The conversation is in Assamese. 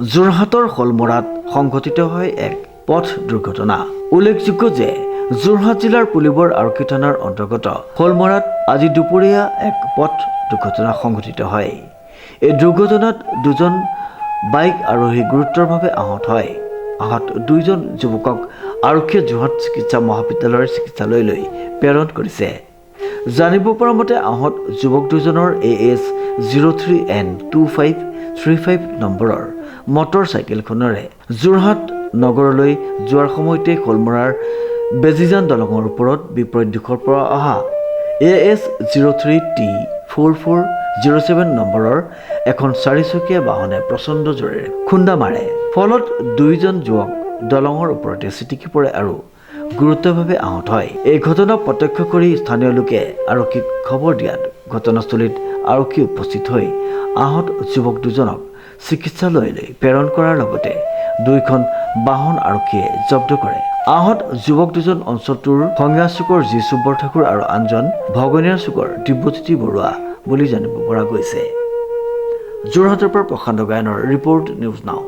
যোৰহাটৰ শলমৰাত সংঘটিত হয় এক পথ দুৰ্ঘটনা। উল্লেখযোগ্য যে যোৰহাট জিলাৰ পুলিবৰ আৰক্ষী থানাৰ অন্তৰ্গত শলমৰাত আজি দুপৰীয়া এক পথ দুৰ্ঘটনা সংঘটিত হয়। এই দুৰ্ঘটনাত দুজন বাইক আৰোহী গুৰুতৰভাৱে আহত হয়। আহত দুইজন যুৱকক আৰক্ষীয়ে যোৰহাট চিকিৎসা মহাবিদ্যালয়ৰ চিকিৎসালয়লৈ প্ৰেৰণ কৰিছে। জানিব পৰা মতে আহত যুৱক দুজনৰ AS03N2535 নম্বৰৰ মটৰ চাইকেলখনেৰে যোৰহাট নগৰলৈ যোৱাৰ সময়তে শলমৰাৰ বেজিজান দলঙৰ ওপৰত বিপৰীত দিশৰ পৰা অহা AS03T4407 নম্বৰৰ এখন চাৰিচকীয়া বাহনে প্ৰচণ্ড জোৰেৰে খুন্দা মাৰে। ফলত দুইজন যুৱক দলঙৰ ওপৰতে ছিটিকি পৰে আৰু গুৰুতৰভাৱে আহত হয়। এই ঘটনা প্ৰত্যক্ষ কৰি স্থানীয় লোকে আৰক্ষীক খবৰ দিয়াত ঘটনাস্থলীত আৰক্ষী উপস্থিত হৈ আহত যুৱক দুজনক চিকিৎসালয়লৈ প্ৰেৰণ কৰাৰ লগতে দুইখন বাহন আৰক্ষীয়ে জব্দ কৰে। আহত যুৱক দুজন অঞ্চলটোৰ সংজ্ঞা চুকৰ জি সুব্বৰ ঠাকুৰ আৰু আনজন ভগনীয়া চুকৰ দিব্যজ্যোতি বৰুৱা বুলি জানিব পৰা গৈছে। যোৰহাটৰ পৰা প্ৰশান্ত গায়নৰ ৰিপৰ্ট, নিউজ নাও।